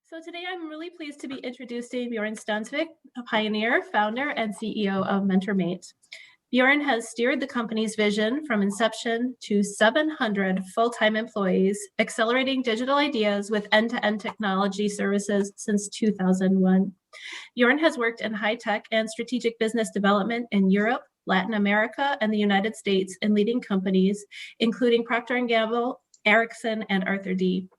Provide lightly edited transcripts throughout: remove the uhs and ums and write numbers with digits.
So today I'm really pleased to be introducing Björn Stansvik, a pioneer, founder, and CEO of MentorMate. Björn has steered the company's vision from inception to 700 full-time employees, accelerating digital ideas with end-to-end technology services since 2001. Björn has worked in high-tech and strategic business development in Europe, Latin America, and the United States in leading companies, including Procter & Gamble, Ericsson, and Arthur D.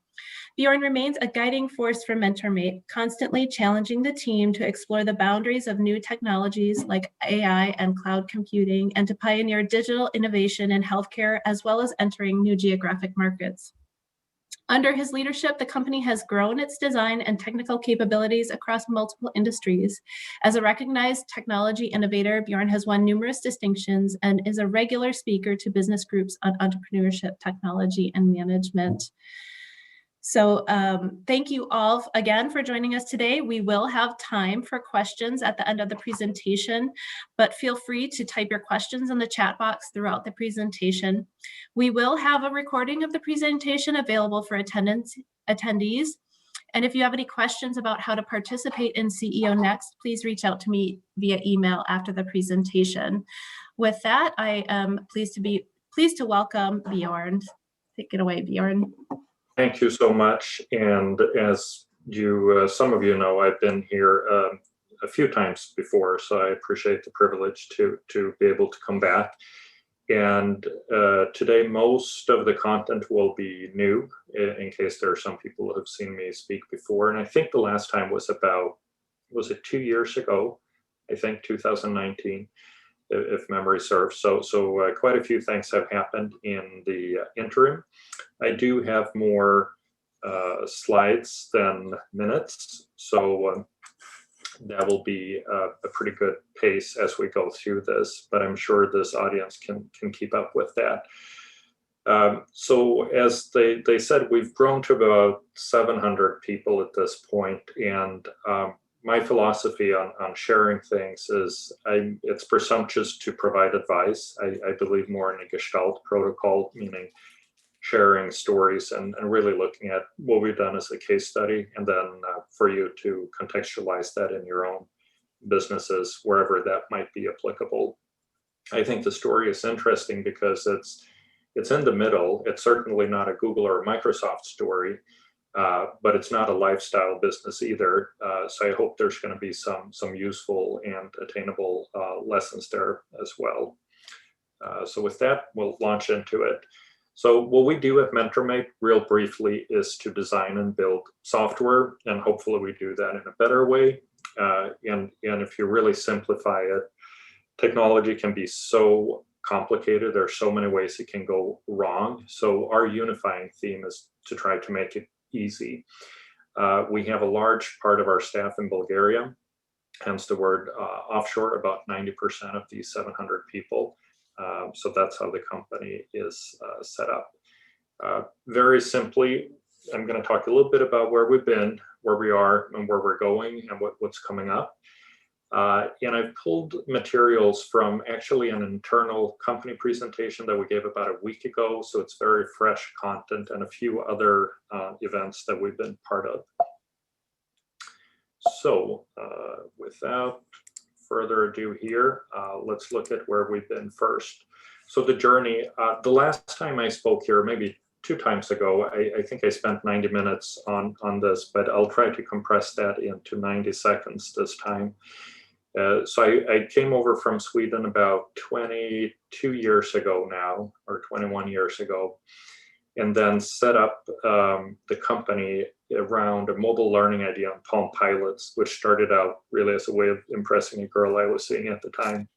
Björn remains a guiding force for MentorMate, constantly challenging the team to explore the boundaries of new technologies like AI and cloud computing, and to pioneer digital innovation in healthcare, as well as entering new geographic markets. Under his leadership, the company has grown its design and technical capabilities across multiple industries. As a recognized technology innovator, Björn has won numerous distinctions and is a regular speaker to business groups on entrepreneurship, technology, and management. So thank you all again for joining us today. We will have time for questions at the end of the presentation, but feel free to type your questions in the chat box throughout the presentation. We will have a recording of the presentation available for attendees. And if you have any questions about how to participate in CEO Next, please reach out to me via email after the presentation. With that, I am pleased to welcome Björn. Take it away, Björn. Thank you so much. And as you, some of you know, I've been here a few times before, so I appreciate the privilege to be able to come back. And today, most of the content will be new, in case there are some people who have seen me speak before. And I think the last time was was it 2 years ago? I think 2019. If memory serves. So quite a few things have happened in the interim. I do have more slides than minutes, so that will be a pretty good pace as we go through this, but I'm sure this audience can keep up with that. So as they said, we've grown to about 700 people at this point, and my philosophy on sharing things is it's presumptuous to provide advice. I believe more in a Gestalt protocol, meaning sharing stories and really looking at what we've done as a case study, and then for you to contextualize that in your own businesses, wherever that might be applicable. I think the story is interesting because it's in the middle. It's certainly not a Google or a Microsoft story. But it's not a lifestyle business either. So I hope there's going to be some useful and attainable lessons there as well. So with that, we'll launch into it. So what we do at MentorMate, real briefly, is to design and build software, and hopefully we do that in a better way. And if you really simplify it, technology can be so complicated. There are so many ways it can go wrong. So our unifying theme is to try to make it easy. We have a large part of our staff in Bulgaria, hence the word offshore, about 90% of these 700 people. So that's how the company is set up. Very simply, I'm going to talk a little bit about where we've been, where we are, and where we're going, and what's coming up. And I've pulled materials from actually an internal company presentation that we gave about a week ago. So it's very fresh content, and a few other events that we've been part of. So without further ado here, let's look at where we've been first. So the journey, the last time I spoke here, maybe 2 times ago, I think I spent 90 minutes on this, but I'll try to compress that into 90 seconds this time. So I came over from Sweden about 22 years ago now, or 21 years ago, and then set up the company around a mobile learning idea on Palm Pilots, which started out really as a way of impressing a girl I was seeing at the time.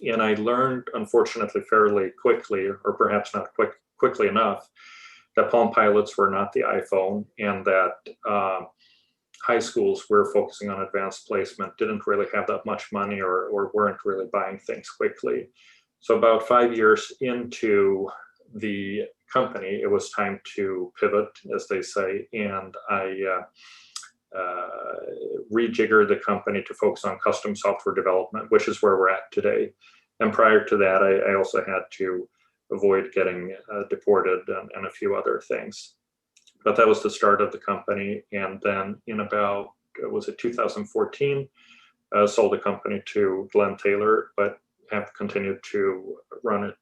And I learned, unfortunately, fairly quickly, or perhaps not quickly enough, that Palm Pilots were not the iPhone, and that high schools were focusing on advanced placement, didn't really have that much money, or weren't really buying things quickly. So about 5 years into the company, it was time to pivot, as they say, and I rejiggered the company to focus on custom software development, which is where we're at today. And prior to that, I also had to avoid getting deported and a few other things. But that was the start of the company. And then in about, was it 2014, sold the company to Glenn Taylor, but have continued to run it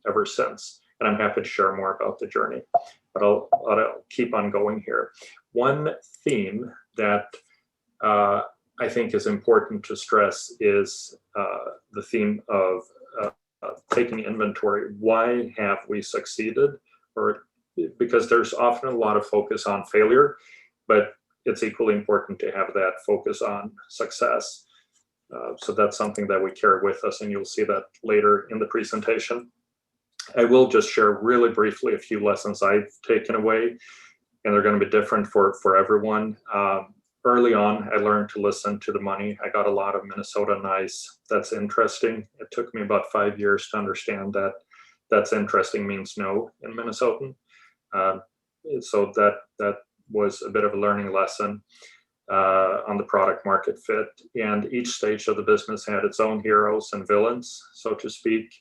ever since. And I'm happy to share more about the journey, but I'll keep on going here. One theme that I think is important to stress is the theme of taking inventory. Why have we succeeded? Or because there's often a lot of focus on failure, but it's equally important to have that focus on success. So that's something that we carry with us, and you'll see that later in the presentation. I will just share really briefly a few lessons I've taken away, and they're going to be different for everyone. Early on, I learned to listen to the money. I got a lot of Minnesota nice. That's interesting. It took me about 5 years to understand that that's interesting means no in Minnesotan. So that was a bit of a learning lesson on the product market fit. And each stage of the business had its own heroes and villains, so to speak.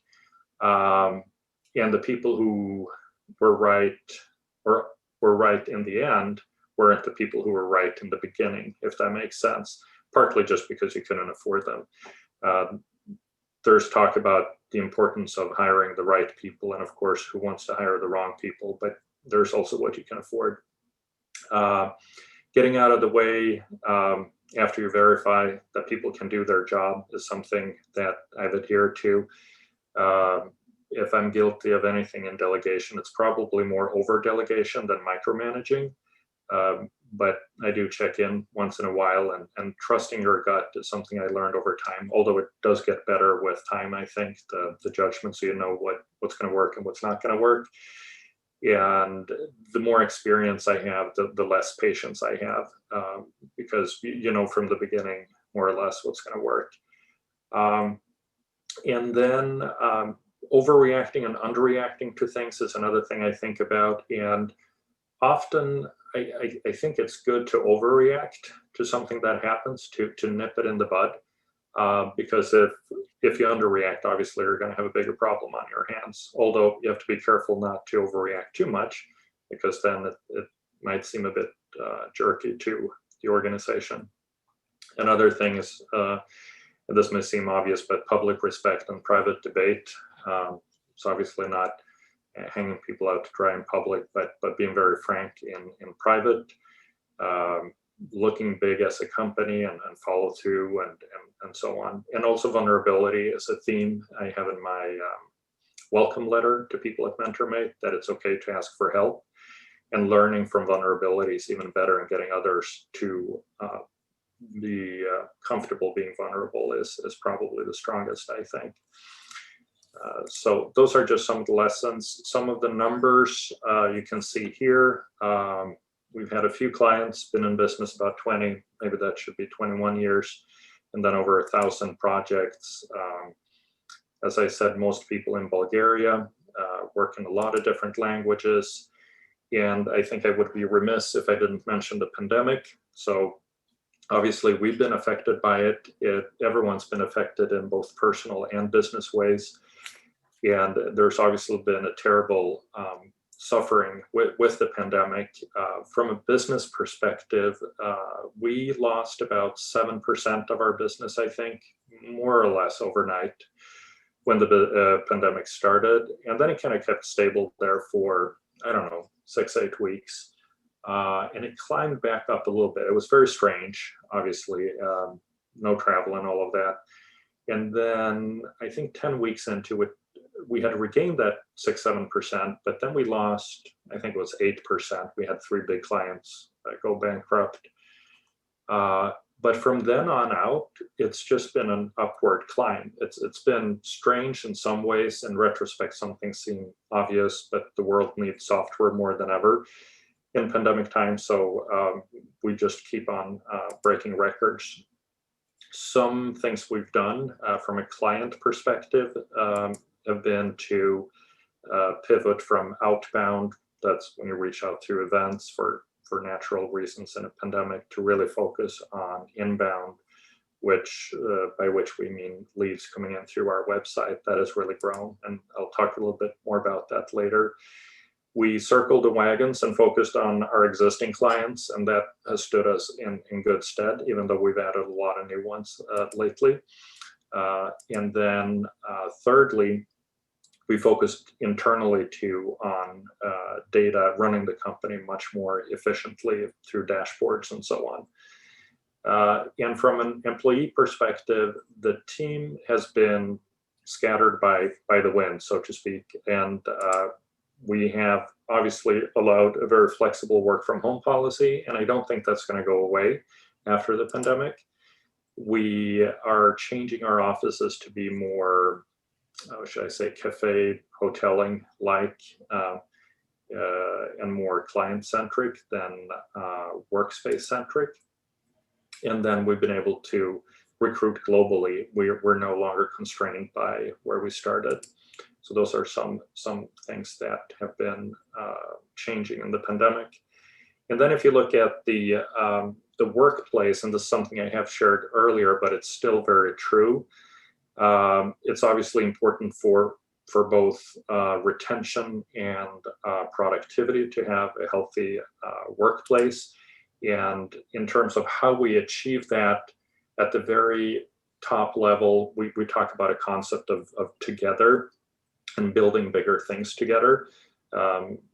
And the people who were right or were right in the end weren't the people who were right in the beginning, if that makes sense, partly just because you couldn't afford them. There's talk about the importance of hiring the right people, and of course, who wants to hire the wrong people, but there's also what you can afford. Getting out of the way after you verify that people can do their job is something that I've adhered to. If I'm guilty of anything in delegation, it's probably more over delegation than micromanaging. But I do check in once in a while, and trusting your gut is something I learned over time, although it does get better with time, I think, the judgment, so you know what's going to work and what's not going to work. And the more experience I have, the less patience I have, because you know from the beginning, more or less, what's going to work. And then overreacting and underreacting to things is another thing I think about. And often I think it's good to overreact to something that happens, to nip it in the bud, because if you underreact, obviously you're going to have a bigger problem on your hands. Although you have to be careful not to overreact too much, because then it might seem a bit jerky to the organization. Another thing is, and this may seem obvious, but public respect and private debate. So obviously not hanging people out to dry in public, but being very frank in private, looking big as a company and follow through and so on. And also vulnerability is a theme I have in my welcome letter to people at MentorMate, that it's okay to ask for help, and learning from vulnerability is even better, and getting others to be comfortable being vulnerable is probably the strongest, I think. So those are just some of the lessons. Some of the numbers you can see here. We've had a few clients, been in business about 20, maybe that should be 21 years, and then over 1,000 projects. As I said, most people in Bulgaria, work in a lot of different languages. And I think I would be remiss if I didn't mention the pandemic. So obviously we've been affected by it. Everyone's been affected in both personal and business ways. And there's obviously been a terrible suffering with the pandemic. From a business perspective, we lost about 7% of our business, I think, more or less overnight when the pandemic started. And then it kind of kept stable there for, I don't know, 6-8 weeks. And it climbed back up a little bit. It was very strange, obviously, no travel and all of that. And then I think 10 weeks into it, we had regained that 6-7%, but then we lost, I think it was 8%. We had 3 big clients go bankrupt. But from then on out, it's just been an upward climb. It's been strange in some ways. In retrospect, some things seem obvious, but the world needs software more than ever in pandemic time. So we just keep on breaking records. Some things we've done from a client perspective have been to pivot from outbound, that's when you reach out through events for natural reasons in a pandemic, to really focus on inbound, which by which we mean leads coming in through our website. That has really grown, and I'll talk a little bit more about that later. We circled the wagons and focused on our existing clients, and that has stood us in good stead, even though we've added a lot of new ones lately. And then thirdly, we focused internally too on data, running the company much more efficiently through dashboards and so on. And from an employee perspective, the team has been scattered by the wind, so to speak. And we have obviously allowed a very flexible work from home policy, and I don't think that's going to go away after the pandemic. We are changing our offices to be more, should I say, cafe hoteling like, and more client-centric than workspace-centric. And then we've been able to recruit globally. We're no longer constrained by where we started. So those are some things that have been changing in the pandemic. And then if you look at the workplace, and this is something I have shared earlier, but it's still very true. It's obviously important for both retention and productivity to have a healthy workplace. And in terms of how we achieve that, at the very top level, we talk about a concept of together and building bigger things together.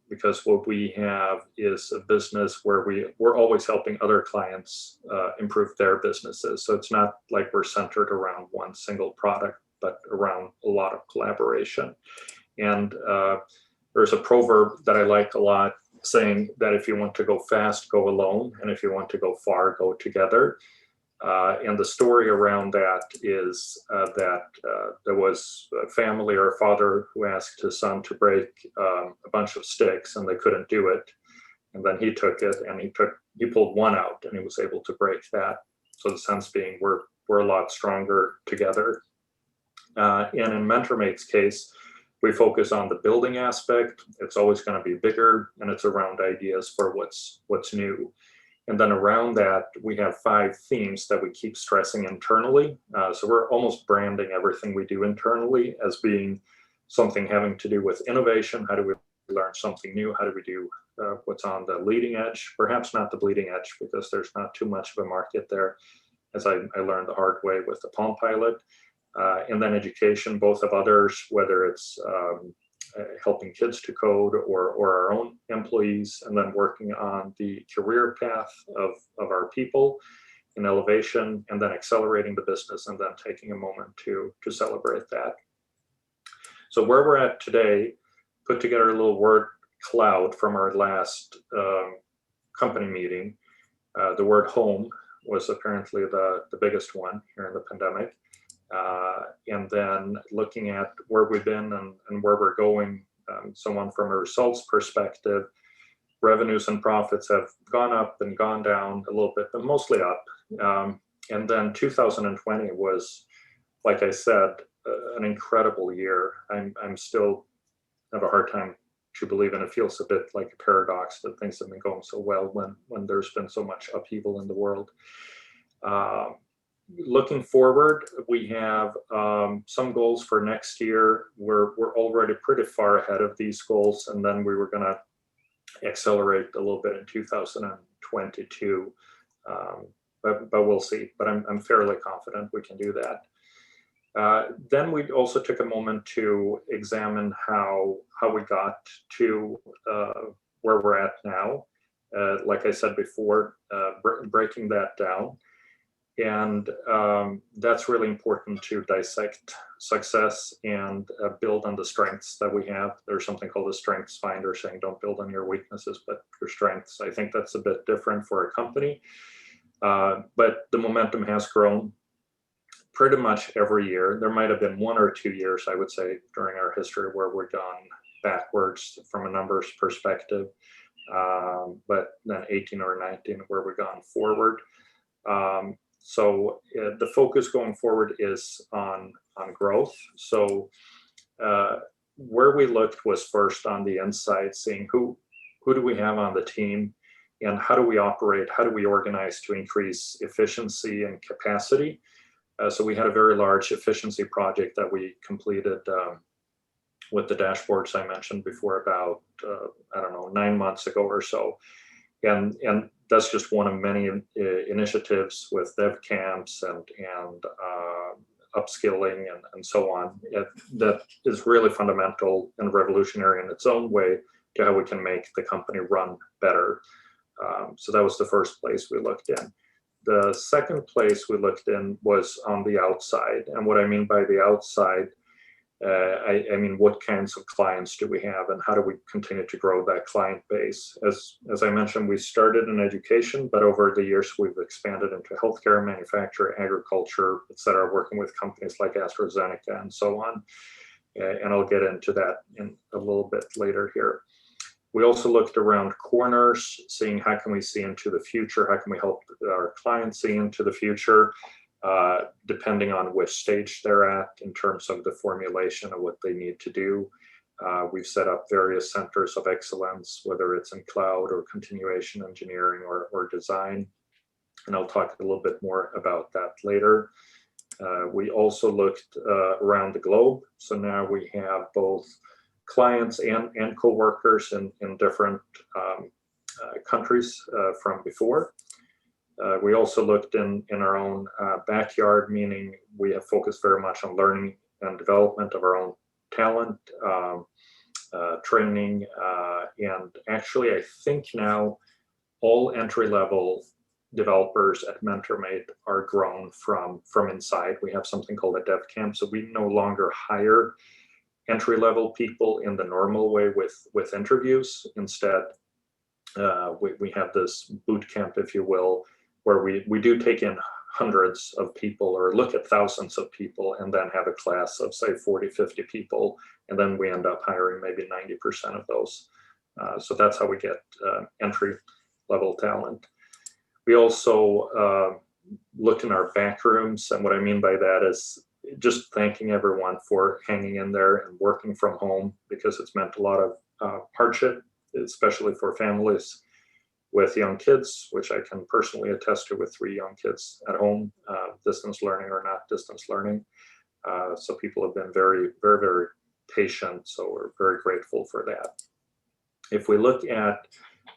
Because what we have is a business where we're always helping other clients improve their businesses. So it's not like we're centered around one single product, but around a lot of collaboration. And there's a proverb that I like a lot, saying that if you want to go fast, go alone. And if you want to go far, go together. And the story around that is that there was a family or a father who asked his son to break a bunch of sticks, and they couldn't do it. And then he took it and he pulled one out, and he was able to break that. So the sense being we're a lot stronger together. And in MentorMate's case, we focus on the building aspect. It's always going to be bigger, and it's around ideas for what's new. And then around that, we have 5 themes that we keep stressing internally. So we're almost branding everything we do internally as being something having to do with innovation. How do we learn something new? How do we do what's on the leading edge? Perhaps not the bleeding edge, because there's not too much of a market there, as I learned the hard way with the Palm Pilot. And then education, both of others, whether it's helping kids to code or our own employees, and then working on the career path of our people in elevation, and then accelerating the business, and then taking a moment to celebrate that. So where we're at today, put together a little word cloud from our last company meeting. The word home was apparently the biggest one here in the pandemic. And then looking at where we've been and where we're going, someone from a results perspective, revenues and profits have gone up and gone down a little bit, but mostly up. And then 2020 was, like I said, an incredible year. I'm still have a hard time to believe, and it feels a bit like a paradox that things have been going so well when there's been so much upheaval in the world. Looking forward, we have some goals for next year. We're already pretty far ahead of these goals, and then we were going to accelerate a little bit in 2022, but we'll see. But I'm fairly confident we can do that. Then we also took a moment to examine how we got to where we're at now. Like I said before, breaking that down. And that's really important to dissect success and build on the strengths that we have. There's something called a strengths finder, saying don't build on your weaknesses, but your strengths. I think that's a bit different for a company. But the momentum has grown pretty much every year. There might have been 1 or 2 years, I would say, during our history where we're gone backwards from a numbers perspective. But then 18 or 19 where we've gone forward. So the focus going forward is on growth. So where we looked was first on the inside, seeing who do we have on the team, and how do we operate, how do we organize to increase efficiency and capacity. So we had a very large efficiency project that we completed with the dashboards I mentioned before about, I don't know, 9 months ago or so. And that's just one of many initiatives with dev camps and upskilling and so on. That is really fundamental and revolutionary in its own way to how we can make the company run better. So that was the first place we looked in. The second place we looked in was on the outside. And what I mean by the outside, I mean, what kinds of clients do we have and how do we continue to grow that client base? As I mentioned, we started in education, but over the years, we've expanded into healthcare, manufacturing, agriculture, et cetera, working with companies like AstraZeneca and so on. And I'll get into that in a little bit later here. We also looked around corners, seeing how can we see into the future? How can we help our clients see into the future? Depending on which stage they're at in terms of the formulation of what they need to do. We've set up various centers of excellence, whether it's in cloud or continuation engineering or design. And I'll talk a little bit more about that later. We also looked around the globe. So now we have both clients and co-workers in different countries from before. We also looked in our own backyard, meaning we have focused very much on learning and development of our own talent, training, and actually I think now all entry-level developers at MentorMate are grown from inside. We have something called a dev camp, so we no longer hire entry-level people in the normal way with interviews. Instead, we have this boot camp, if you will, where we do take in hundreds of people or look at thousands of people and then have a class of say 40, 50 people. And then we end up hiring maybe 90% of those. So that's how we get entry level talent. We also looked in our back rooms. And what I mean by that is just thanking everyone for hanging in there and working from home, because it's meant a lot of hardship, especially for families with young kids, which I can personally attest to with 3 young kids at home, distance learning or not distance learning. So people have been very, very, very patient. So we're very grateful for that. If we look at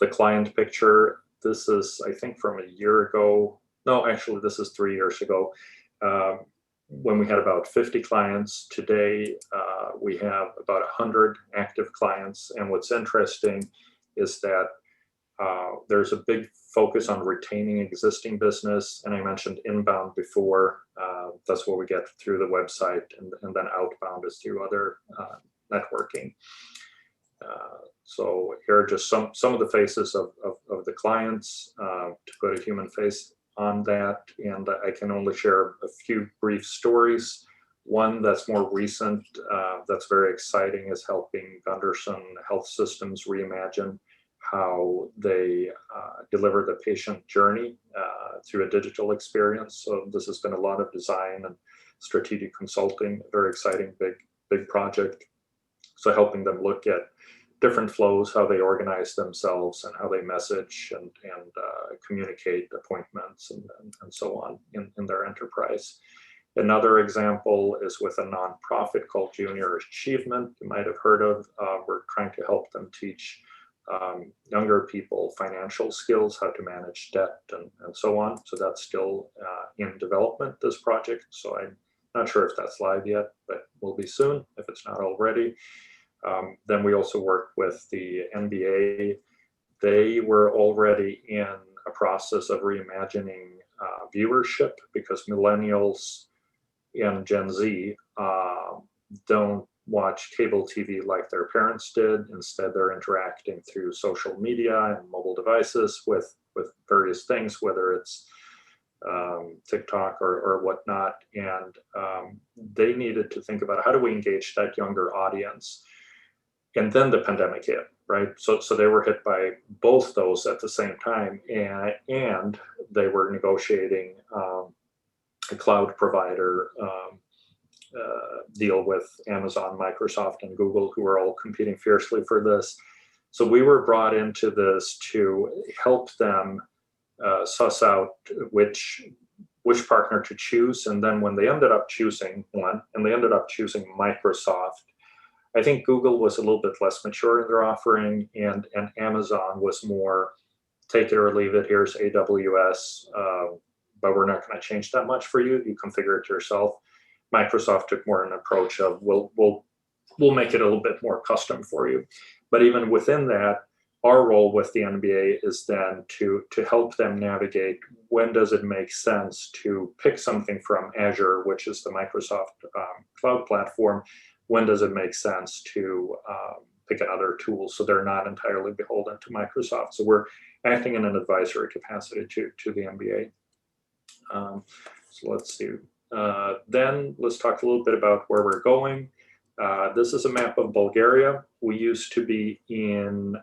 the client picture, this is, I think, from a year ago. No, actually, this is 3 years ago, when we had about 50 clients. Today, we have about 100 active clients. And what's interesting is that there's a big focus on retaining existing business. And I mentioned inbound before. That's what we get through the website. And then outbound is through other networking. So here are just some of the faces of the clients, to put a human face on that. And I can only share a few brief stories. One that's more recent, that's very exciting, is helping Gunderson Health Systems reimagine how they deliver the patient journey through a digital experience. So this has been a lot of design and strategic consulting, a very exciting, big project. So helping them look at different flows, how they organize themselves and how they message and communicate appointments and so on in their enterprise. Another example is with a nonprofit called Junior Achievement, you might have heard of. We're trying to help them teach younger people financial skills, how to manage debt and so on. So that's still in development, this project. So I'm not sure if that's live yet, but will be soon if it's not already. Then we also work with the NBA. They were already in a process of reimagining viewership, because millennials and Gen Z don't watch cable TV like their parents did. Instead, they're interacting through social media and mobile devices with various things, whether it's TikTok or whatnot. And they needed to think about, how do we engage that younger audience? And then the pandemic hit, right? So they were hit by both those at the same time, and they were negotiating a cloud provider deal with Amazon, Microsoft, and Google, who are all competing fiercely for this. So we were brought into this to help them suss out which partner to choose. And then when they ended up choosing one, and they ended up choosing Microsoft, I think Google was a little bit less mature in their offering, and Amazon was more take it or leave it. Here's AWS, but we're not going to change that much for you. You configure it yourself. Microsoft took more an approach of we'll make it a little bit more custom for you. But even within that, our role with the NBA is then to help them navigate when does it make sense to pick something from Azure, which is the Microsoft cloud platform. When does it make sense to pick another tool so they're not entirely beholden to Microsoft? So we're acting in an advisory capacity to the NBA. So let's see. Then let's talk a little bit about where we're going. This is a map of Bulgaria. We used to be in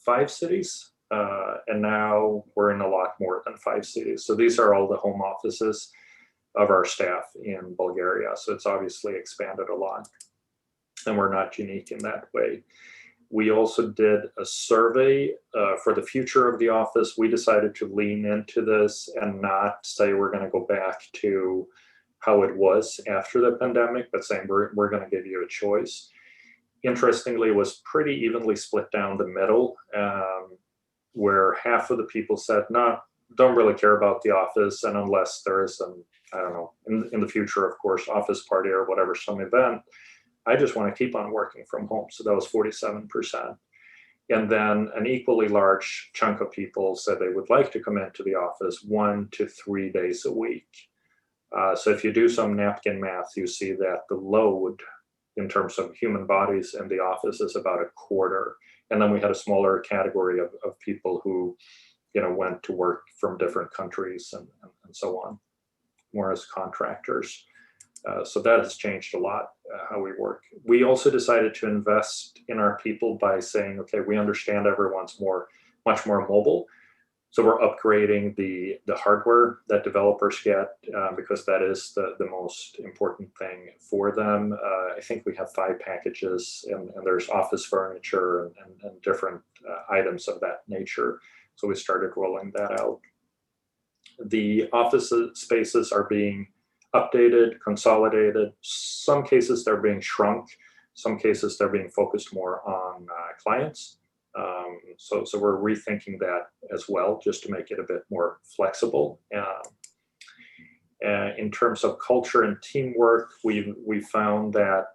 5 cities, and now we're in a lot more than 5 cities. So these are all the home offices of our staff in Bulgaria. So it's obviously expanded a lot, and we're not unique in that way. We also did a survey for the future of the office. We decided to lean into this and not say we're going to go back to how it was after the pandemic, but saying we're going to give you a choice. Interestingly, it was pretty evenly split down the middle, where half of the people said, no, don't really care about the office, and unless there is some, I don't know, in the future, of course, office party or whatever, some event, I just want to keep on working from home. So that was 47%. And then an equally large chunk of people said they would like to come into the office 1 to 3 days a week. So if you do some napkin math, you see that the load in terms of human bodies in the office is about a quarter. And then we had a smaller category of people who, went to work from different countries and so on, more as contractors. So that has changed a lot, how we work. We also decided to invest in our people by saying, okay, we understand everyone's much more mobile. So we're upgrading the hardware that developers get because that is the most important thing for them. I think we have 5 packages, and there's office furniture and different items of that nature. So we started rolling that out. The office spaces are being updated, consolidated. Some cases they're being shrunk. Some cases they're being focused more on clients. So we're rethinking that as well, just to make it a bit more flexible. In terms of culture and teamwork, we found that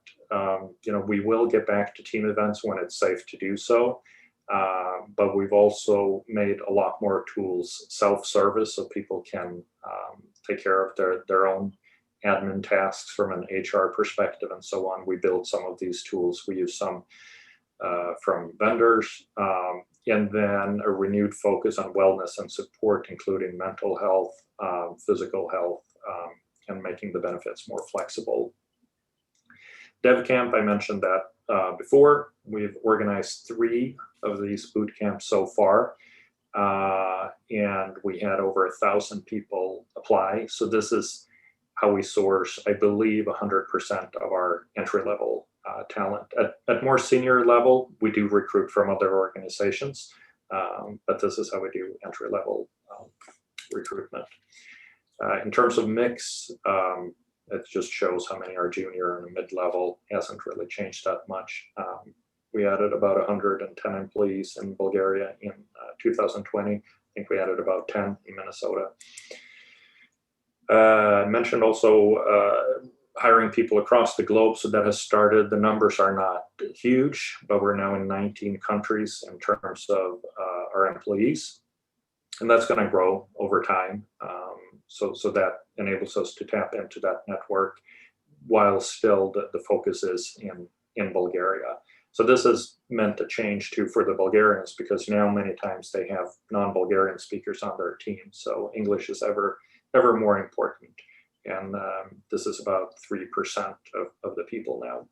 we will get back to team events when it's safe to do so. But we've also made a lot more tools self-service, so people can take care of their own admin tasks from an HR perspective and so on. We build some of these tools. We use some from vendors, and then a renewed focus on wellness and support, including mental health, physical health, and making the benefits more flexible. DevCamp, I mentioned that before. We've organized 3 of these boot camps so far, and we had over 1,000 people apply. So this is how we source, I believe, 100% of our entry-level talent. At more senior level, we do recruit from other organizations, but this is how we do entry-level recruitment. In terms of mix, it just shows how many are junior and mid-level. Hasn't really changed that much. We added about 110 employees in Bulgaria in 2020. I think we added about 10 in Minnesota. I mentioned also hiring people across the globe, so that has started. The numbers are not huge, but we're now in 19 countries in terms of our employees, and that's going to grow over time. So that enables us to tap into that network while still the focus is in Bulgaria. So this has meant a change too for the Bulgarians, because now many times they have non-Bulgarian speakers on their team. So English is ever more important. And this is about 3% of the people now.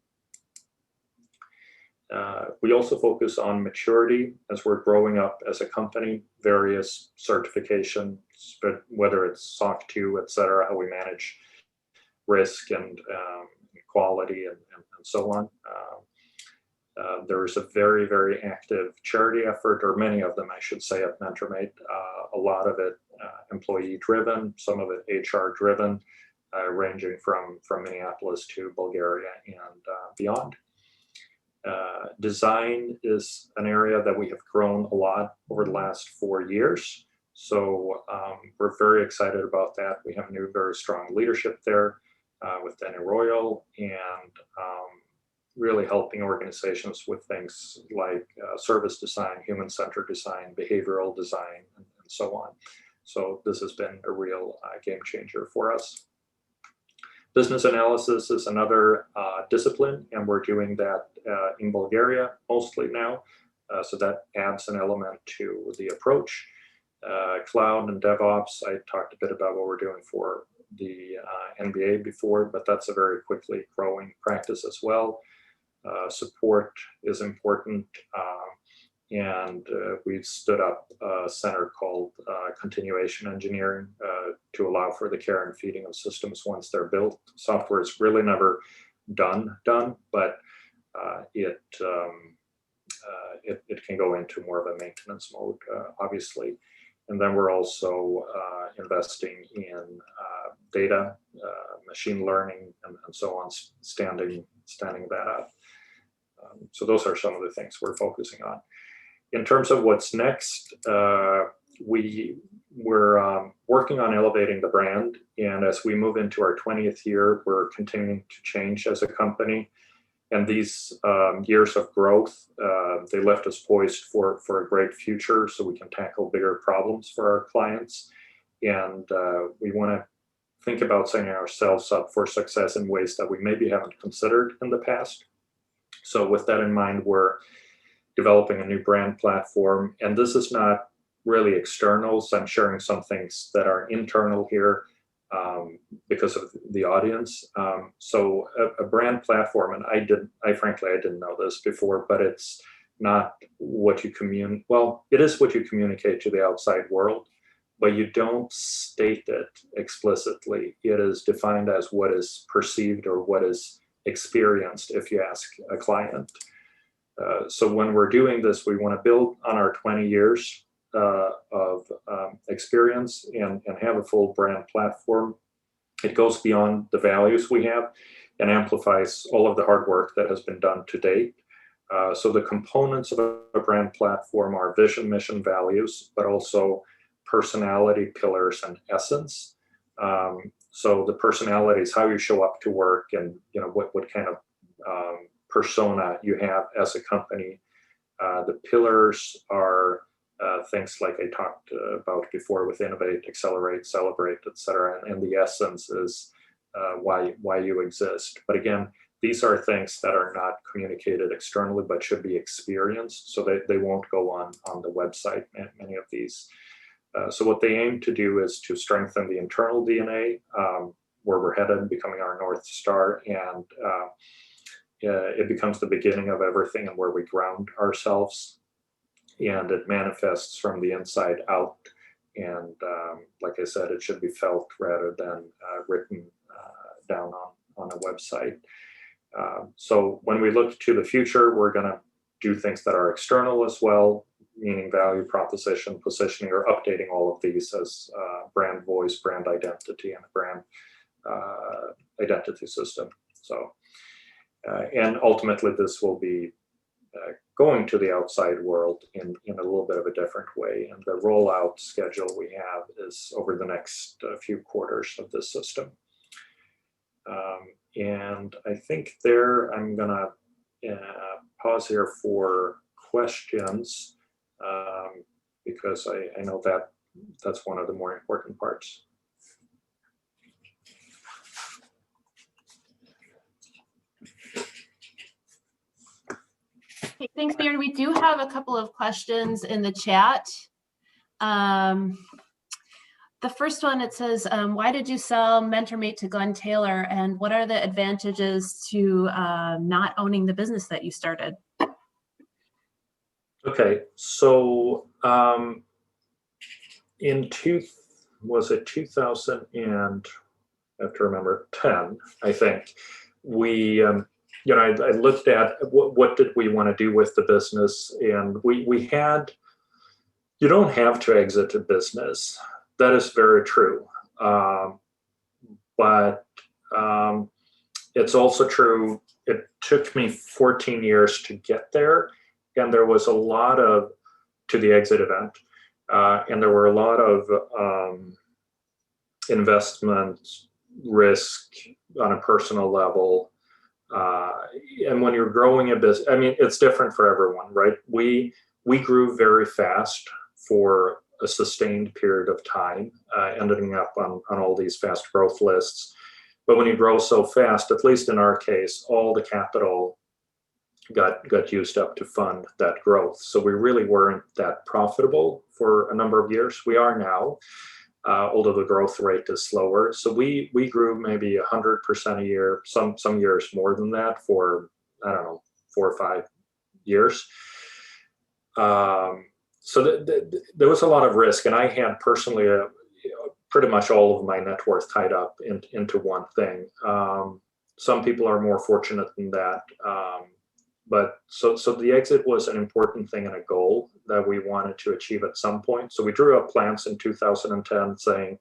We also focus on maturity as we're growing up as a company, various certifications, but whether it's SOC 2, et cetera, how we manage risk and quality and so on. There is a very, very active charity effort, or many of them, I should say, at MentorMate. A lot of it employee driven, some of it HR driven. ranging from Minneapolis to Bulgaria and beyond. Design is an area that we have grown a lot over the last 4 years. So we're very excited about that. We have a new, very strong leadership there with Danny Royal, and really helping organizations with things like service design, human-centered design, behavioral design, and so on. So this has been a real game changer for us. Business analysis is another discipline, and we're doing that in Bulgaria mostly now. So that adds an element to the approach. Cloud and DevOps, I talked a bit about what we're doing for the NBA before, but that's a very quickly growing practice as well. Support is important, and we've stood up a center called continuation engineering to allow for the care and feeding of systems once they're built. Software is really never done, but it can go into more of a maintenance mode, obviously. And then we're also investing in data, machine learning, and so on, standing that up. So those are some of the things we're focusing on. In terms of what's next, we're working on elevating the brand. And as we move into our 20th year, we're continuing to change as a company. And these years of growth, they left us poised for a great future so we can tackle bigger problems for our clients. And we want to think about setting ourselves up for success in ways that we maybe haven't considered in the past. So with that in mind, we're developing a new brand platform. And this is not really external, so I'm sharing some things that are internal here because of the audience. So a brand platform, and I frankly didn't know this before, but it's not what you communicate. Well, it is what you communicate to the outside world, but you don't state it explicitly. It is defined as what is perceived or what is experienced if you ask a client. So when we're doing this, we want to build on our 20 years of experience and have a full brand platform. It goes beyond the values we have and amplifies all of the hard work that has been done to date. So the components of a brand platform are vision, mission, values, but also personality, pillars, and essence. So the personality is how you show up to work, and what kind of persona you have as a company. The pillars are things like I talked about before with innovate, accelerate, celebrate, etc. And the essence is why you exist. But again, these are things that are not communicated externally, but should be experienced. So they won't go on the website, many of these. So what they aim to do is to strengthen the internal DNA, where we're headed, becoming our North Star, and it becomes the beginning of everything and where we ground ourselves. And it manifests from the inside out. And like I said, it should be felt rather than written down on a website. So when we look to the future, we're going to do things that are external as well, meaning value proposition, positioning, or updating all of these as brand voice, brand identity, and a brand identity system. So, and ultimately, this will be going to the outside world in a little bit of a different way. And the rollout schedule we have is over the next few quarters of this system. And I think I'm going to pause here for questions because I know that's one of the more important parts. Okay, thanks, Björn. We do have a couple of questions in the chat. The first one, it says, why did you sell MentorMate to Glenn Taylor, and what are the advantages to not owning the business that you started? Okay, so in 2000 and I have to remember 10, I think we I looked at what did we want to do with the business, and we had, you don't have to exit a business. That is very true. but it's also true, it took me 14 years to get there, and there was a lot of, to the exit event, and there were a lot of investment risk on a personal level. And when you're growing a business, I mean, it's different for everyone, right? We grew very fast for a sustained period of time, ending up on all these fast growth lists. But when you grow so fast, at least in our case, all the capital got used up to fund that growth. So we really weren't that profitable for a number of years. We are now, although the growth rate is slower. So we grew maybe 100% a year, some years more than that for, I don't know, 4 or 5 years. So there was a lot of risk, and I had personally pretty much all of my net worth tied up into one thing. Some people are more fortunate than that. But so the exit was an important thing and a goal that we wanted to achieve at some point. So we drew up plans in 2010 saying,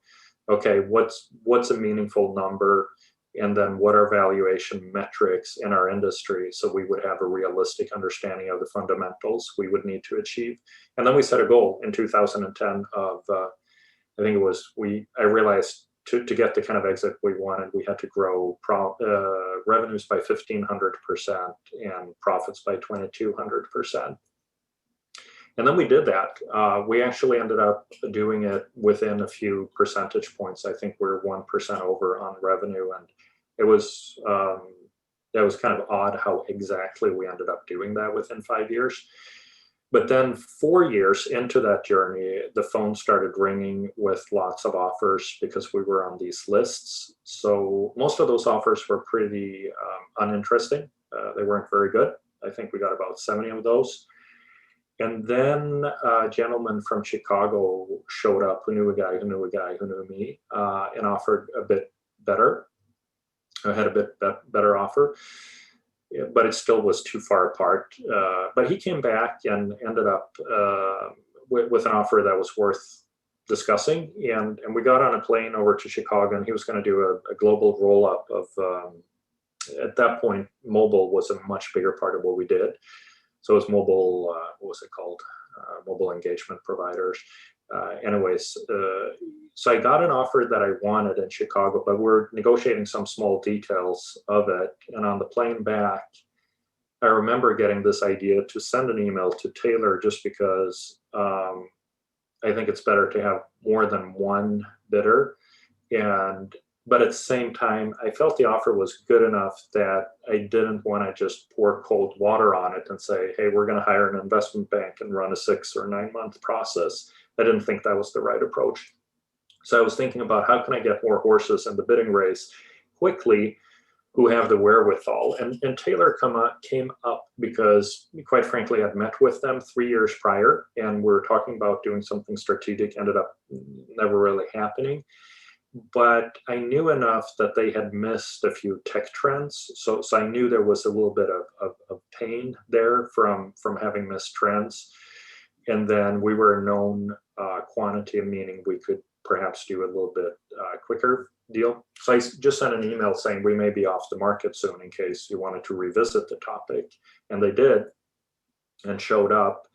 okay, what's a meaningful number? And then what are valuation metrics in our industry, so we would have a realistic understanding of the fundamentals we would need to achieve. And then we set a goal in 2010 of, I think it was, I realized to get the kind of exit we wanted, we had to grow revenues by 1,500% and profits by 2,200%. And then we did that. We actually ended up doing it within a few percentage points. I think we're 1% over on revenue, and it was that was kind of odd how exactly we ended up doing that within 5 years. But then 4 years into that journey, the phone started ringing with lots of offers because we were on these lists. So most of those offers were pretty uninteresting. They weren't very good. I think we got about 70 of those. And then a gentleman from Chicago showed up who knew a guy who knew a guy who knew me, and offered a bit better. I had a bit better offer, but it still was too far apart. But he came back and ended up with an offer that was worth discussing. And we got on a plane over to Chicago, and he was going to do a global roll-up of, at that point, mobile was a much bigger part of what we did. So it was mobile, what was it called? Mobile engagement providers. So I got an offer that I wanted in Chicago, but we're negotiating some small details of it. And on the plane back, I remember getting this idea to send an email to Taylor, just because I think it's better to have more than one bidder. But at the same time, I felt the offer was good enough that I didn't want to just pour cold water on it and say, hey, we're going to hire an investment bank and run a 6 or 9 month process. I didn't think that was the right approach. So I was thinking about, how can I get more horses in the bidding race quickly who have the wherewithal? And Taylor came up because, quite frankly, I'd met with them 3 years prior, and we were talking about doing something strategic, ended up never really happening. But I knew enough that they had missed a few tech trends. So I knew there was a little bit of pain there from having missed trends. And then we were a known quantity, meaning we could perhaps do a little bit quicker deal. So I just sent an email saying we may be off the market soon in case you wanted to revisit the topic. And they did, and showed up.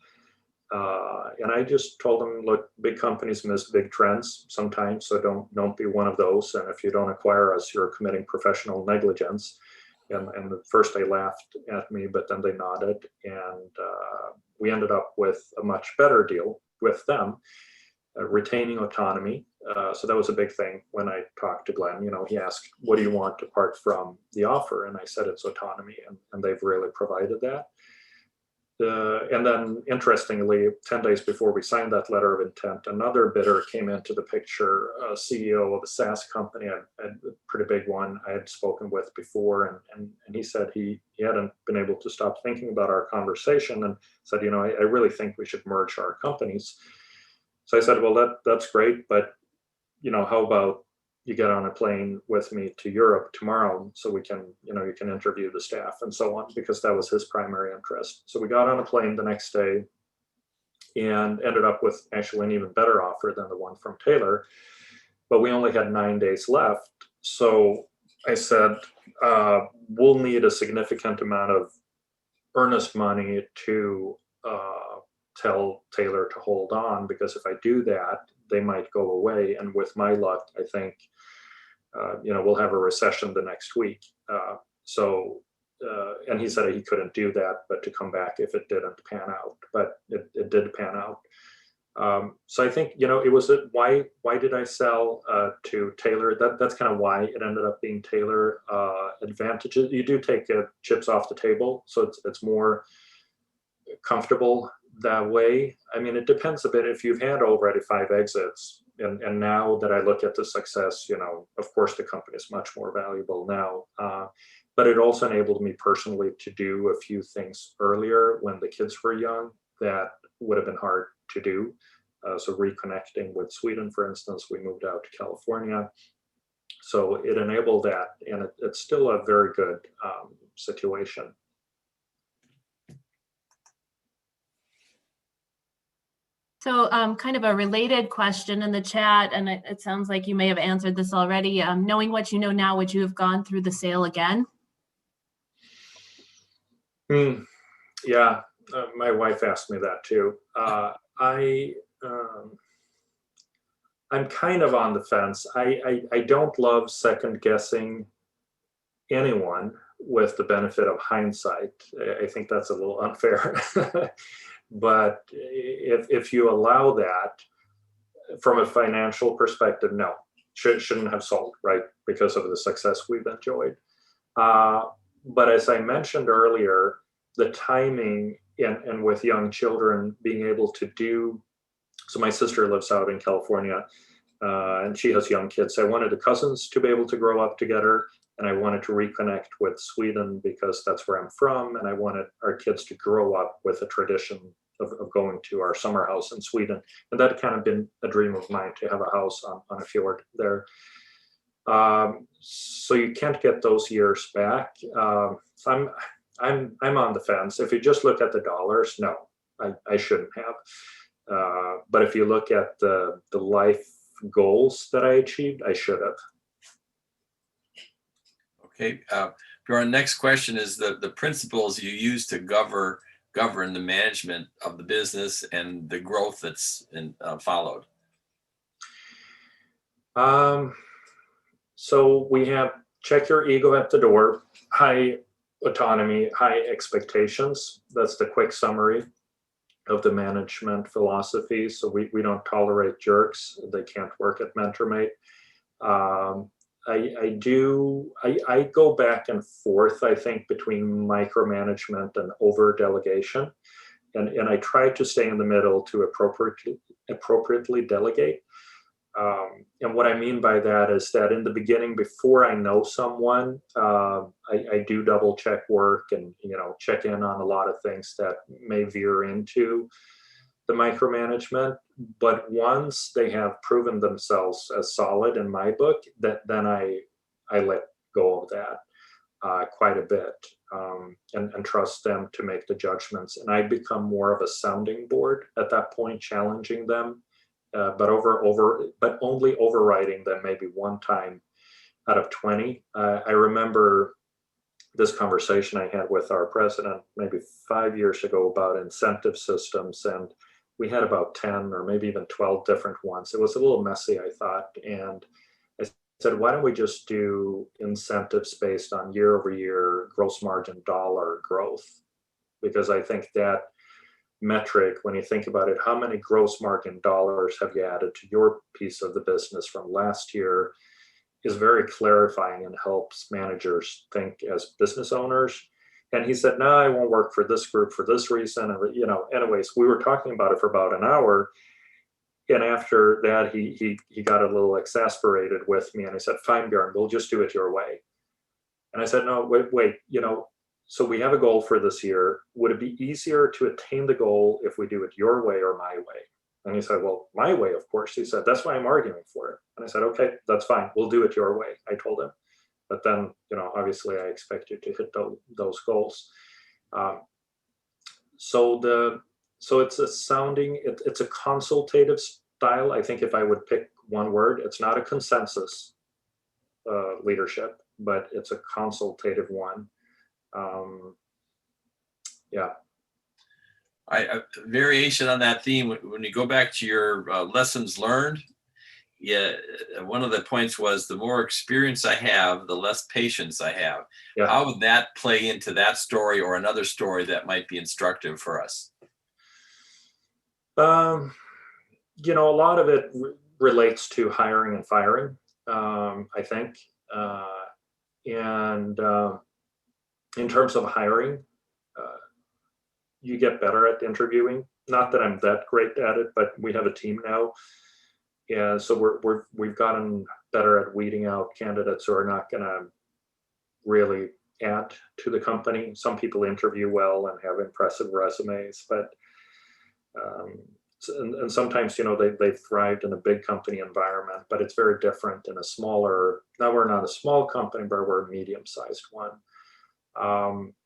And I just told them, look, big companies miss big trends sometimes, so don't be one of those. And if you don't acquire us, you're committing professional negligence. And at first they laughed at me, but then they nodded, and we ended up with a much better deal with them, retaining autonomy. So that was a big thing when I talked to Glenn. He asked, what do you want apart from the offer? And I said, it's autonomy, and they've really provided that. And then, interestingly, 10 days before we signed that letter of intent, another bidder came into the picture, a CEO of a SaaS company, a pretty big one I had spoken with before. And he said he hadn't been able to stop thinking about our conversation, and said, I really think we should merge our companies. So I said, well, that's great, but, how about you get on a plane with me to Europe tomorrow so we can, you can interview the staff and so on, because that was his primary interest. So we got on a plane the next day and ended up with actually an even better offer than the one from Taylor, but we only had 9 days left. So I said, we'll need a significant amount of earnest money to tell Taylor to hold on, because if I do that, they might go away. And with my luck, I think, we'll have a recession the next week. And he said he couldn't do that, but to come back if it didn't pan out. But it did pan out. So I think, it was why did I sell to Taylor? That's kind of why it ended up being Taylor. Advantages, you do take chips off the table, so it's more comfortable that way. I mean, it depends a bit. If you've had already 5 exits, and now that I look at the success, of course the company is much more valuable now. But it also enabled me personally to do a few things earlier when the kids were young that would have been hard to do. So reconnecting with Sweden, for instance, we moved out to California. So it enabled that, and it's still a very good situation. So kind of a related question in the chat, and it sounds like you may have answered this already. Knowing what you know now, would you have gone through the sale again? Yeah, my wife asked me that too. I'm kind of on the fence. I don't love second guessing anyone with the benefit of hindsight. I think that's a little unfair. But if you allow that from a financial perspective, no, shouldn't have sold, right? Because of the success we've enjoyed. But as I mentioned earlier, the timing and with young children being able to do, so my sister lives out in California and she has young kids. I wanted the cousins to be able to grow up together, and I wanted to reconnect with Sweden because that's where I'm from. And I wanted our kids to grow up with a tradition of going to our summer house in Sweden. And that kind of been a dream of mine, to have a house on a fjord there. So you can't get those years back. So I'm on the fence. If you just look at the dollars, no, I shouldn't have. But if you look at the life goals that I achieved, I should have. Okay, Björn, next question is the principles you use to govern the management of the business and the growth that's followed. So we have check your ego at the door, high autonomy, high expectations. That's the quick summary of the management philosophy. So we don't tolerate jerks. They can't work at MentorMate. I go back and forth, I think, between micromanagement and over delegation. And I try to stay in the middle to appropriately delegate. And what I mean by that is that in the beginning, before I know someone, I do double check work and, check in on a lot of things that may veer into the micromanagement. But once they have proven themselves as solid in my book, then I let go of that quite a bit, and trust them to make the judgments. And I become more of a sounding board at that point, challenging them. But only overriding them maybe one time out of 20. I remember this conversation I had with our president maybe 5 years ago about incentive systems, and we had about 10 or maybe even 12 different ones. It was a little messy, I thought, and I said, why don't we just do incentives based on year-over-year gross margin dollar growth? Because I think that metric, when you think about it, how many gross margin dollars have you added to your piece of the business from last year, is very clarifying and helps managers think as business owners. And he said, no, I won't work for this group for this reason. And, anyways, we were talking about it for about an hour. And after that, he got a little exasperated with me. And I said, fine, Björn, we'll just do it your way. And I said, no, wait, so we have a goal for this year. Would it be easier to attain the goal if we do it your way or my way? And he said, well, my way, of course. He said, that's why I'm arguing for it. And I said, okay, that's fine. We'll do it your way, I told him. But then, obviously I expect you to hit those goals. So it's it's a consultative style. I think if I would pick one word, it's not a consensus. leadership, but it's a consultative one. Yeah. A variation on that theme, when you go back to your lessons learned, yeah, one of the points was the more experience I have, the less patience I have. Yeah. How would that play into that story or another story that might be instructive for us? You know, a lot of it relates to hiring and firing, I think. And in terms of hiring, you get better at interviewing. Not that I'm that great at it, but we have a team now. Yeah, so we've gotten better at weeding out candidates who are not going to really add to the company. Some people interview well and have impressive resumes, but and sometimes, you know, they've thrived in a big company environment, but it's very different in a smaller. Now we're not a small company, but we're a medium-sized one.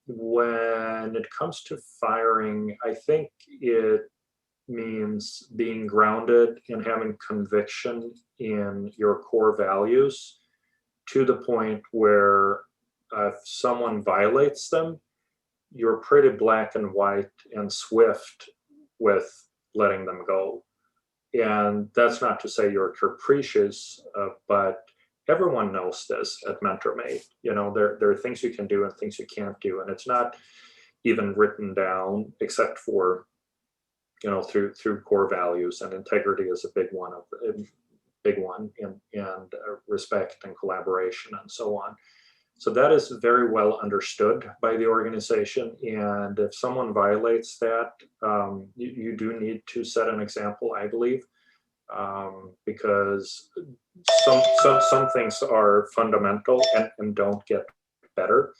When it comes to firing, I think it means being grounded and having conviction in your core values to the point where if someone violates them, you're pretty black and white and swift with letting them go. And that's not to say you're capricious, but everyone knows this at MentorMate. You know, there are things you can do and things you can't do, and it's not even written down except for, you know, through core values, and integrity is a big one, and respect and collaboration and so on. So that is very well understood by the organization, and if someone violates that, you do need to set an example, I believe, because some things are fundamental and don't get better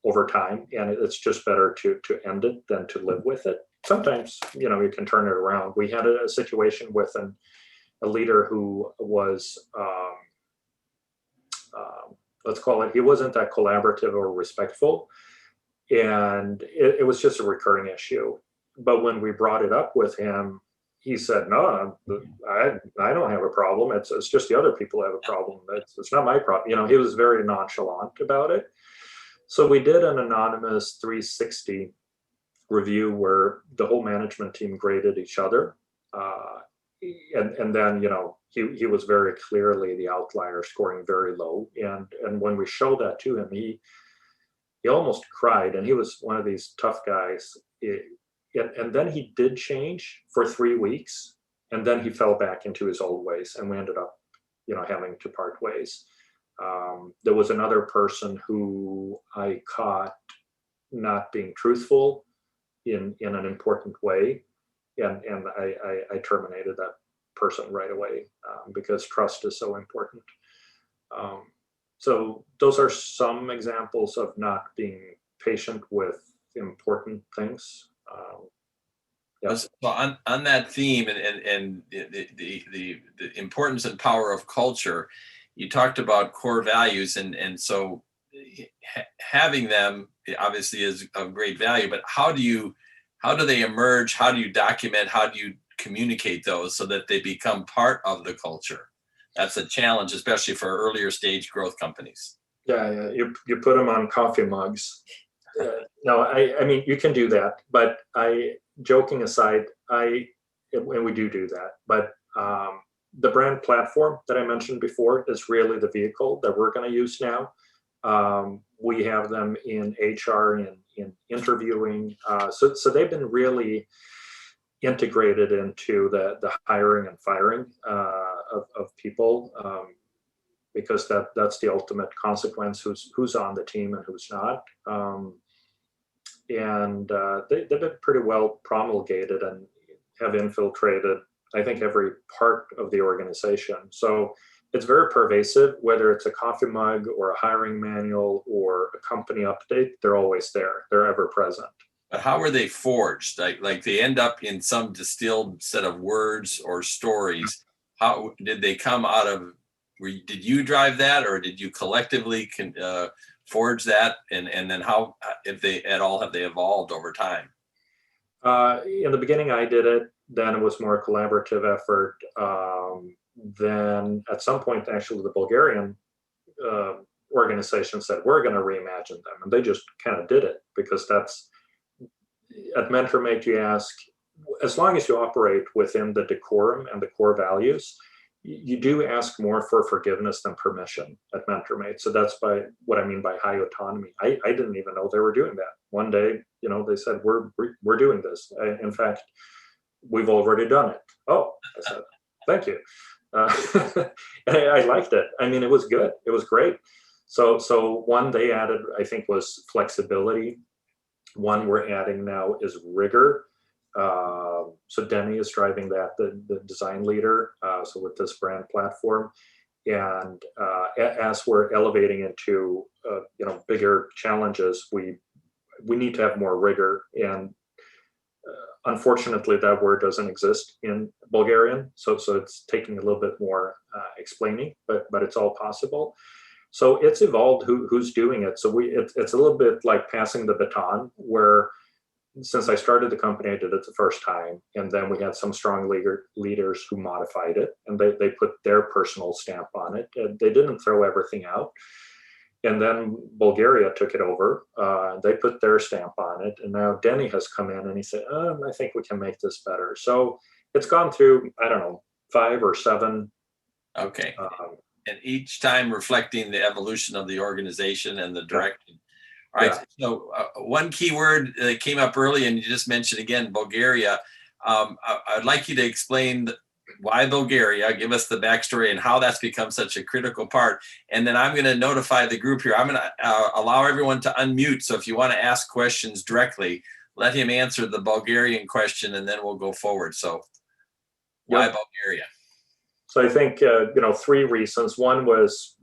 over time, and it's just better to end it than to live with it. Sometimes, you know, you can turn it around. We had a situation with a leader who was, let's call it, he wasn't that collaborative or respectful, and it was just a recurring issue. But when we brought it up with him, he said, "No, I don't have a problem. It's just the other people have a problem. It's not my problem." You know, he was very nonchalant about it. So we did an anonymous 360 review where the whole management team graded each other, and then, you know, he was very clearly the outlier, scoring very low. And when we showed that to him, he almost cried, and he was one of these tough guys. And then he did change for 3 weeks, and then he fell back into his old ways, and we ended up, you know, having to part ways. There was another person who I caught not being truthful in an important way, and I terminated that person right away, because trust is so important. So those are some examples of not being patient with important things. Yeah. So on that theme and the importance and power of culture, you talked about core values, and so having them obviously is of great value, but how do they emerge? How do you document? How do you communicate those so that they become part of the culture? That's a challenge, especially for earlier stage growth companies. Yeah. You put them on coffee mugs. No, I mean, you can do that, but joking aside, and we do that, but the brand platform that I mentioned before is really the vehicle that we're going to use now. We have them in HR, in interviewing, so they've been really integrated into the hiring and firing of people, because that's the ultimate consequence, who's on the team and who's not. And they've been pretty well promulgated and have infiltrated, I think, every part of the organization. So it's very pervasive, whether it's a coffee mug or a hiring manual or a company update, they're always there. They're ever present. But how are they forged? Like they end up in some distilled set of words or stories. How did they come out of? Did you drive that, or did you collectively forge that? And then how, if they at all, have they evolved over time? In the beginning, I did it. Then it was more a collaborative effort. then at some point, actually, the Bulgarian organization said, we're going to reimagine them. And they just kind of did it, because that's, at MentorMate, you ask, as long as you operate within the decorum and the core values, you do ask more for forgiveness than permission at MentorMate. So that's by what I mean by high autonomy. I didn't even know they were doing that. One day, they said, we're doing this. In fact, we've already done it. Oh, I said, thank you. I liked it. I mean, it was good. It was great. So one they added, I think, was flexibility. One we're adding now is rigor. So Denny is driving that, the design leader, so with this brand platform. And as we're elevating into bigger challenges, we need to have more rigor. And unfortunately, that word doesn't exist in Bulgarian, so it's taking a little bit more explaining, but it's all possible. So it's evolved who's doing it. So it's a little bit like passing the baton, where since I started the company, I did it the first time, and then we had some strong leaders who modified it, and they put their personal stamp on it. And they didn't throw everything out. And then Bulgaria took it over. They put their stamp on it, and now Denny has come in and he said, I think we can make this better. So it's gone through, I don't know, 5 or 7. Okay. And each time reflecting the evolution of the organization and the direction. All right. Yeah. So one key word that came up early, and you just mentioned again, Bulgaria. I'd like you to explain why Bulgaria, give us the backstory and how that's become such a critical part. And then I'm going to notify the group here. I'm going to allow everyone to unmute. So if you want to ask questions directly, let him answer the Bulgarian question, and then we'll go forward. So why Bulgaria? So I think, 3 reasons. One was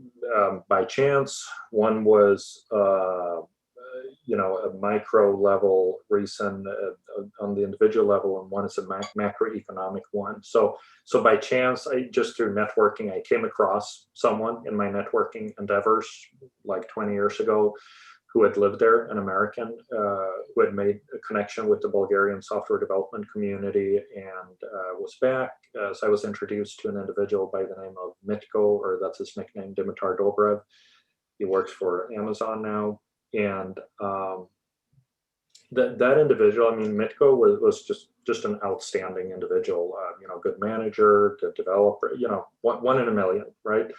by chance. One was, a micro level reason on the individual level, and one is a macroeconomic one. So by chance, just through networking, I came across someone in my networking endeavors like 20 years ago who had lived there, an American, who had made a connection with the Bulgarian software development community and was back. So I was introduced to an individual by the name of Mitko, or that's his nickname, Dimitar Dobrev. He works for Amazon now. And that individual, I mean, Mitko was just an outstanding individual, good manager, good developer, one in a million, right?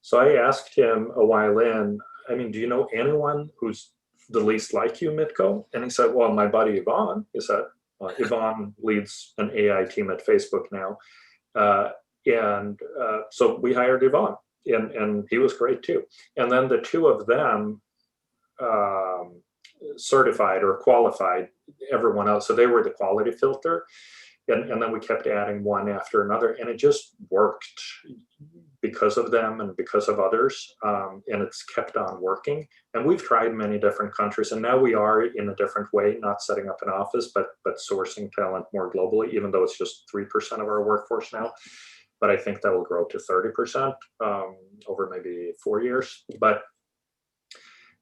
So I asked him a while in, I mean, do you know anyone who's the least like you, Mitko? And he said, well, my buddy Ivan. He said, Ivan leads an AI team at Facebook now. So we hired Ivan, and he was great too. And then the two of them certified or qualified everyone else. So they were the quality filter. And then we kept adding one after another, and it just worked because of them and because of others. And it's kept on working. And we've tried many different countries, and now we are in a different way, not setting up an office, but sourcing talent more globally, even though it's just 3% of our workforce now. But I think that will grow to 30% over maybe 4 years. But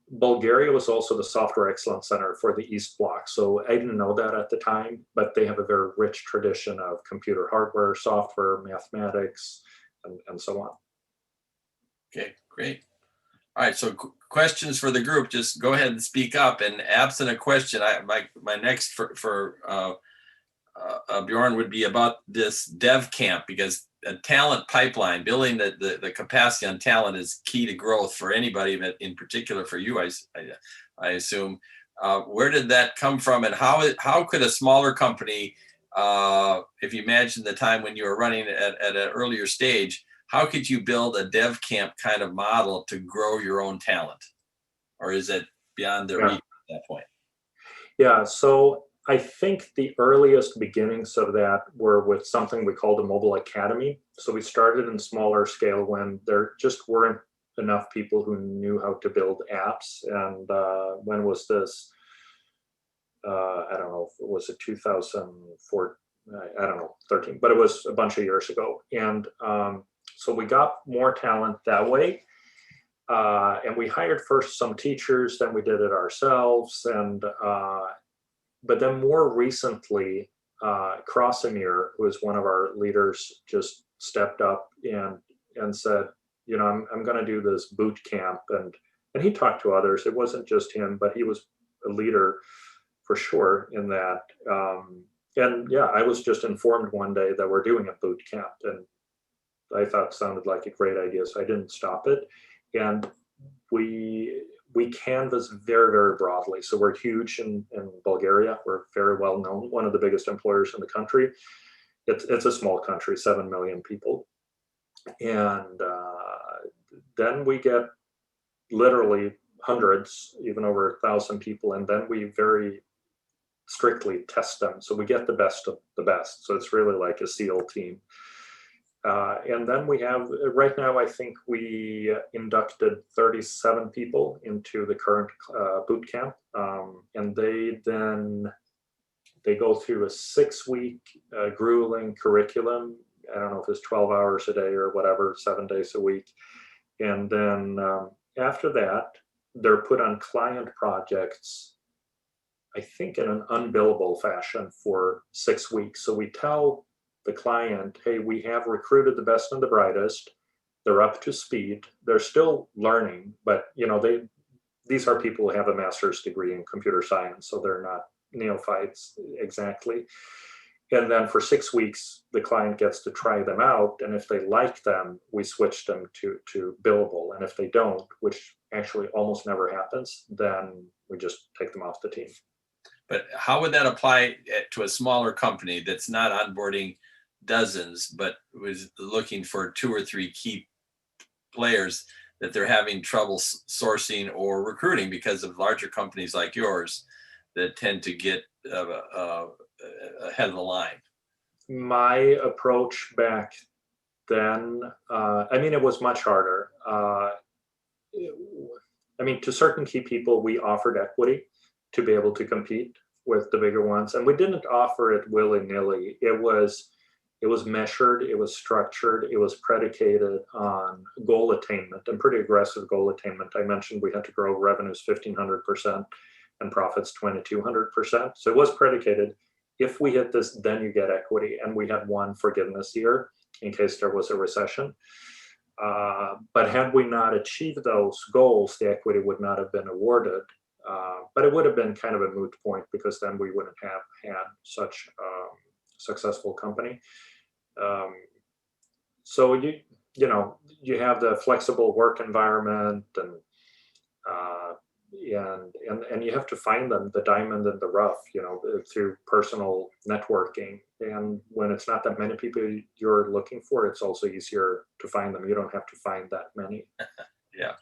Bulgaria was also the Software Excellence Center for the East Bloc. So I didn't know that at the time, but they have a very rich tradition of computer hardware, software, mathematics, and so on. Okay, great. All right, so questions for the group, just go ahead and speak up. And absent a question, my next for Bjorn would be about this dev camp, because a talent pipeline, building the capacity on talent is key to growth for anybody, but in particular for you, I assume. Where did that come from, and how could a smaller company, if you imagine the time when you were running at an earlier stage, how could you build a dev camp kind of model to grow your own talent? Or is it beyond the reach at that point? Yeah, so I think the earliest beginnings of that were with something we called a mobile academy. So we started in smaller scale when there just weren't enough people who knew how to build apps. And when was this? I don't know, was it 2004? I don't know, 13, but it was a bunch of years ago. And so we got more talent that way. And we hired first some teachers, then we did it ourselves. And but then more recently, Krasimir, who is one of our leaders, just stepped up and said, I'm going to do this boot camp. And he talked to others. It wasn't just him, but he was a leader for sure in that. And yeah, I was just informed one day that we're doing a boot camp, and I thought it sounded like a great idea, so I didn't stop it. And we canvas very, very broadly. So we're huge in Bulgaria. We're very well known, one of the biggest employers in the country. It's a small country, 7 million people. And then we get literally hundreds, even over 1,000 people. And then we very strictly test them. So we get the best of the best. So it's really like a SEAL team. And then we have, right now, I think we inducted 37 people into the current boot camp. And they go through a 6-week grueling curriculum. I don't know if it's 12 hours a day or whatever, 7 days a week. And then after that, they're put on client projects, I think in an unbillable fashion for 6 weeks. So we tell the client, hey, we have recruited the best and the brightest. They're up to speed. They're still learning, but these are people who have a master's degree in computer science, so they're not neophytes exactly. And then for 6 weeks, the client gets to try them out. And if they like them, we switch them to billable. And if they don't, which actually almost never happens, then we just take them off the team. But how would that apply to a smaller company that's not onboarding dozens, but was looking for 2 or 3 key players that they're having trouble sourcing or recruiting because of larger companies like yours that tend to get ahead of the line? My approach back then, it was much harder. To certain key people, we offered equity to be able to compete with the bigger ones. And we didn't offer it willy-nilly. It was measured, it was structured, it was predicated on goal attainment, and pretty aggressive goal attainment. I mentioned we had to grow revenues 1,500% and profits 2,200%. So it was predicated, if we hit this, then you get equity. And we had one forgiveness year in case there was a recession. But had we not achieved those goals, the equity would not have been awarded. But it would have been kind of a moot point, because then we wouldn't have had such a successful company. So you have the flexible work environment, and you have to find them, the diamond in the rough, through personal networking. And when it's not that many people you're looking for, it's also easier to find them. You don't have to find that many. Yeah.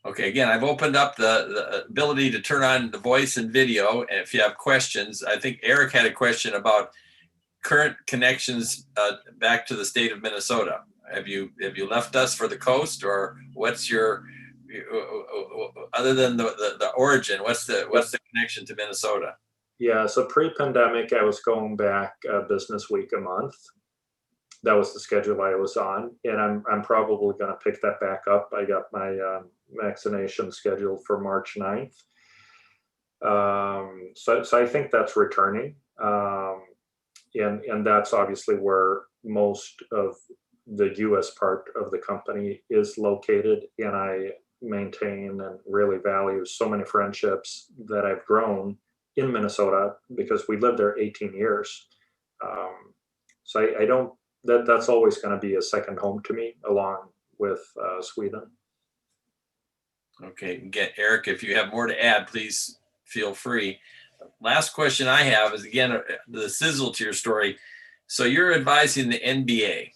Okay, again, I've opened up the ability to turn on the voice and video. And if you have questions, I think Eric had a question about current connections back to the state of Minnesota. Have you left us for the coast, or what's your, other than the origin, what's the connection to Minnesota? Yeah, so pre-pandemic, I was going back business week a month. That was the schedule I was on, and I'm probably going to pick that back up. I got my vaccination scheduled for March 9th. So I think that's returning. And that's obviously where most of the US part of the company is located. And I maintain and really value so many friendships that I've grown in Minnesota, because we lived there 18 years. So I don't, that's always going to be a second home to me, along with Sweden. Okay, again, Eric, if you have more to add, please feel free. Last question I have is, again, the sizzle to your story. So you're advising the NBA.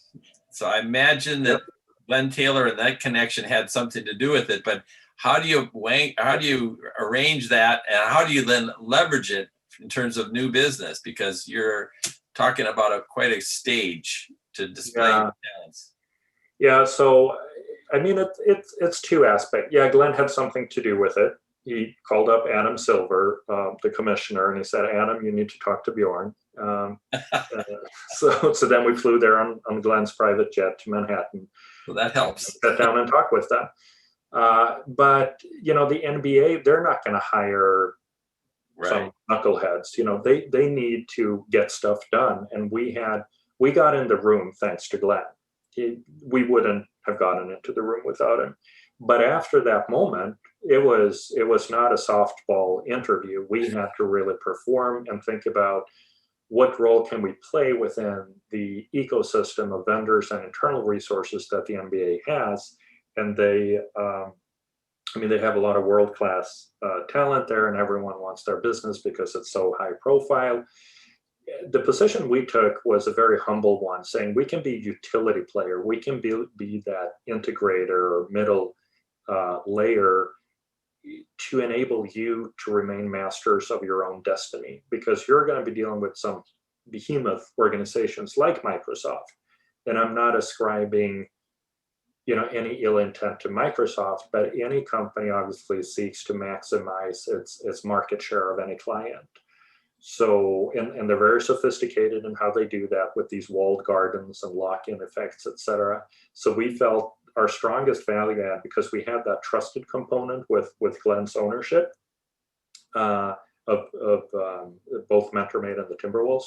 So I imagine that Glenn Taylor and that connection had something to do with it, but how do you arrange that, and how do you then leverage it in terms of new business? Because you're talking about quite a stage to display your talents. Yeah, so it's 2 aspects. Yeah, Glenn had something to do with it. He called up Adam Silver, the commissioner, and he said, Adam, you need to talk to Bjorn. So then we flew there on Glenn's private jet to Manhattan. Well, that helps. Sat down and talk with them. But, the NBA, they're not going to hire some knuckleheads. They need to get stuff done. And we had We got in the room thanks to Glenn. We wouldn't have gotten into the room without him. But after that moment, it was not a softball interview. We had to really perform and think about what role can we play within the ecosystem of vendors and internal resources that the NBA has. And they have a lot of world-class talent there, and everyone wants their business because it's so high profile. The position we took was a very humble one, saying we can be a utility player. We can be that integrator or middle layer to enable you to remain masters of your own destiny, because you're going to be dealing with some behemoth organizations like Microsoft. And I'm not ascribing any ill intent to Microsoft, but any company obviously seeks to maximize its market share of any client. So, and they're very sophisticated in how they do that with these walled gardens and lock-in effects, et cetera. So we felt our strongest value add, because we had that trusted component with Glenn's ownership of both MentorMate and the Timberwolves.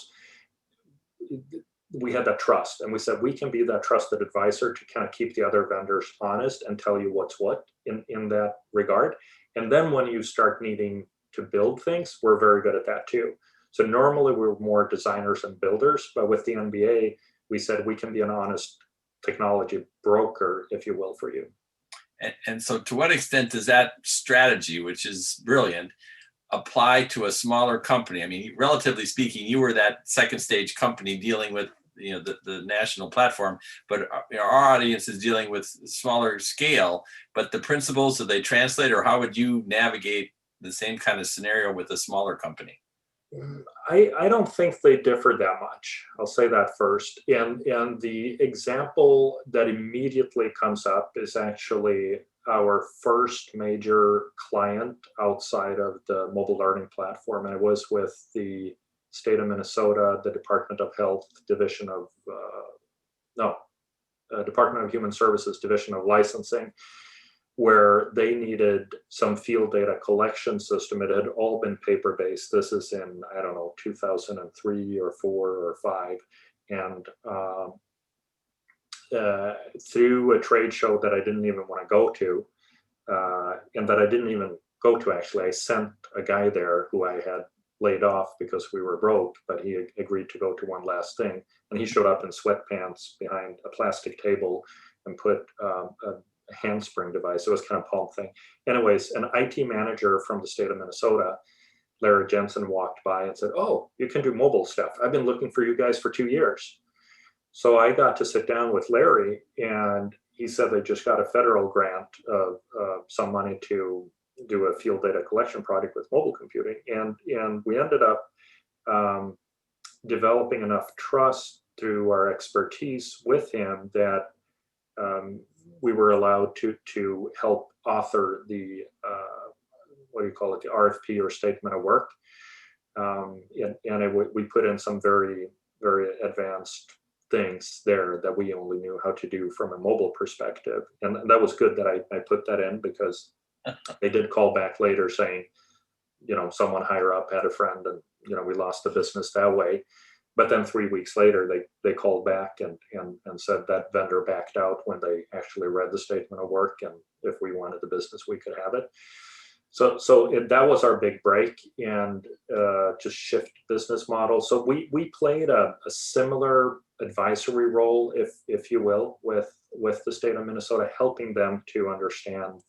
We had that trust, and we said we can be that trusted advisor to kind of keep the other vendors honest and tell you what's what in that regard. And then when you start needing to build things, we're very good at that too. So normally we're more designers and builders, but with the NBA, we said we can be an honest technology broker, if you will, for you. And so to what extent does that strategy, which is brilliant, apply to a smaller company? I mean, relatively speaking, you were that second stage company dealing with the national platform, but our audience is dealing with smaller scale. But the principles, do they translate, or how would you navigate the same kind of scenario with a smaller company? I don't think they differ that much. I'll say that first. And the example that immediately comes up is actually our first major client outside of the mobile learning platform. And it was with the state of Minnesota, the Department of Health Division of, Department of Human Services Division of Licensing, where they needed some field data collection system. It had all been paper-based. This is in, 2003 or 4 or 5. And through a trade show that I didn't even want to go to, and that I didn't even go to, actually, I sent a guy there who I had laid off because we were broke, but he agreed to go to one last thing. And he showed up in sweatpants behind a plastic table and put a handspring device. It was kind of palm thing. Anyways, an IT manager from the state of Minnesota, Larry Jensen, walked by and said, "Oh, you can do mobile stuff. I've been looking for you guys for 2 years." So I got to sit down with Larry, and he said they just got a federal grant of some money to do a field data collection project with mobile computing. And we ended up developing enough trust through our expertise with him that we were allowed to help author the, the RFP, or statement of work. We put in some very, very advanced things there that we only knew how to do from a mobile perspective. And that was good that I put that in, because they did call back later saying, someone higher up had a friend, and, we lost the business that way. But then 3 weeks later, they called back and said that vendor backed out when they actually read the statement of work, and if we wanted the business, we could have it. So that was our big break, and just shift business model. So we played a similar advisory role, if you will, with the state of Minnesota, helping them to understand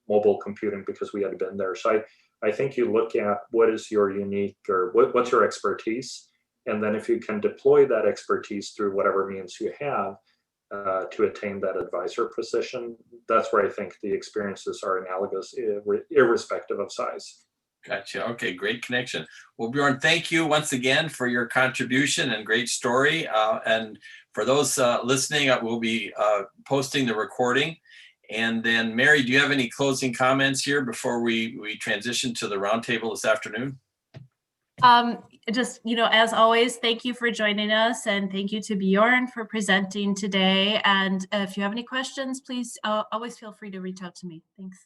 mobile computing, because we had been there. So I think you look at what is your unique, or what's your expertise, and then if you can deploy that expertise through whatever means you have to attain that advisor position, that's where I think the experiences are analogous, irrespective of size. Gotcha. Okay, great connection. Well, Björn, thank you once again for your contribution and great story. And for those listening, we'll be posting the recording. And then, Mary, do you have any closing comments here before we transition to the roundtable this afternoon? Just, as always, thank you for joining us, and thank you to Björn for presenting today. And if you have any questions, please always feel free to reach out to me. Thanks.